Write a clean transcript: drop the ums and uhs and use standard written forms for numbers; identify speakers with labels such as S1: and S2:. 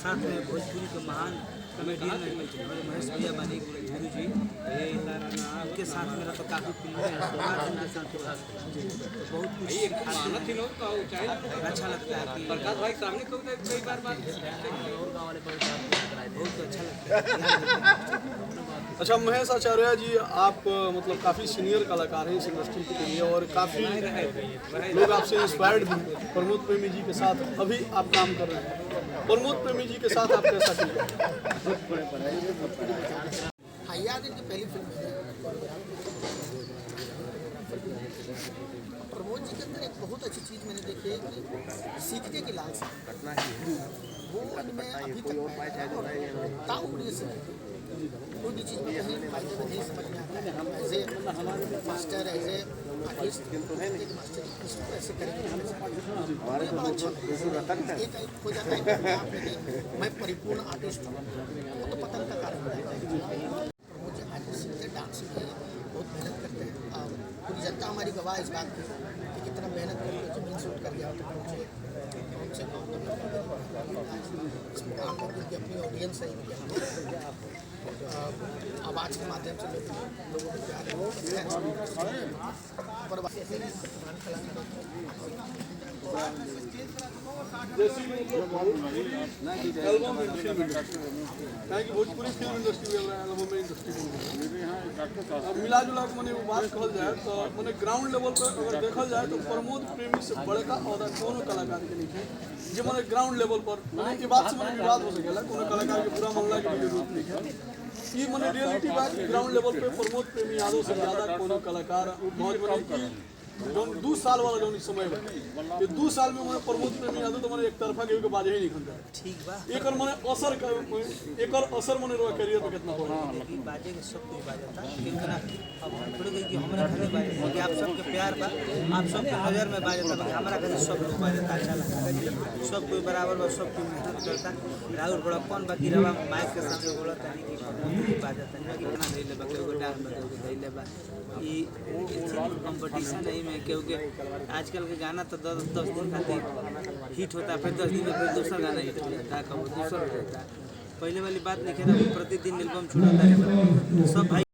S1: साथ में भोजपुरी के महान कॉमेडियन हमारे महेश भैया बानी गुरु जी, उनके साथ मेरा तो काफ़ी फिल्में हैं, उनके साथ तो बहुत कुछ अच्छा लगता है कि
S2: प्रकाश भाई सामने कई बार बात
S1: बहुत अच्छा लगता है।
S3: अच्छा महेश आचार्य जी, आप मतलब काफ़ी सीनियर कलाकार हैं इस इंडस्ट्री के लिए और काफ़ी लोग आपसे इंस्पायर्ड भी हैं। प्रमोद प्रेमी जी के साथ अभी आप काम कर रहे हैं, प्रमोद प्रेमी जी के साथ आप कैसा फील करते हैं?
S4: हाँ, याद इनकी पहली फिल्म है। प्रमोद जी के अंदर एक बहुत अच्छी चीज़ मैंने देखी है कि सीखने की लालसा, वो इनमें अभी तक ताउम्र से कोई भी चीज़ में कहीं फायदे में नहीं समझ में आता है। As a master, as a artist, एक मास्टर ऐसे करेंगे बड़ा अच्छा एक हो जाता है कि आप नहीं, मैं परिपूर्ण आर्टिस्ट हूँ, वो तो पतन का कारण है। प्रमोद जी आज सीखते डांस में बहुत मेहनत करते हैं और पूरी जनता हमारी गवाह इस बात की कि कितना मेहनत करके जमीन से उठ कर गया तो पहुँचे इसमें काम करके उनकी अपनी ऑडियंस है, आवाज़ के माध्यम से लोगों को प्यार पर
S3: एल्बम भोजपुरी फिल्म इंडस्ट्री मिला जुला के मैंने वो बात कहल जाए तो मैंने ग्राउंड लेवल पर अगर देखल जाए तो प्रमोद प्रेमी से बड़का अहदा कोनो कलाकार के नहीं है जो मैंने ग्राउंड लेवल पर मैंने ये बात से मैंने विवाद हो सकेला कोनो कलाकार के पूरा मामला की जरूरत नहीं है। ये मैंने रियलिटी बात ग्राउंड लेवल पे प्रमोद प्रेमी यादव से ज़्यादा कोनो कलाकार बहुत बड़ी की जो 2 साल वाला जो समय है ये 2 साल में मैंने प्रमोद प्रेमी यादव तो मैंने एक तरफा के बाजे ही नहीं खन जाए
S1: ठीक बा
S3: एक मैंने असर मैंने रहा करियर पे कितना पड़ा
S1: लेकिन बाजे के सब कोई बाजता क्योंकि ना अब थोड़ी गई कि हमारा घर बाजे क्योंकि आप सबके प्यार बा, आप सबके नज़र में बाजता हमारा घर सब लोग बाजता अच्छा लगता है, सब कोई बराबर बा, सब कोई मेहनत करता। राहुल बड़ा कौन बाकी रवा माइक के सामने बोलता नहीं कि बाजता नहीं कि कितना धैले बा केहू डांस में केहू धैले बा ये कंपटीशन है में क्योंकि आजकल के गाना तो 10 दिन खातिर हिट होता है, फिर 10 दिन में फिर दूसरा गाना हिट हो जाता है, कब दूसरा हो जाता है। पहले वाली बात नहीं है ना, प्रतिदिन एल्बम छूटता है सब भाई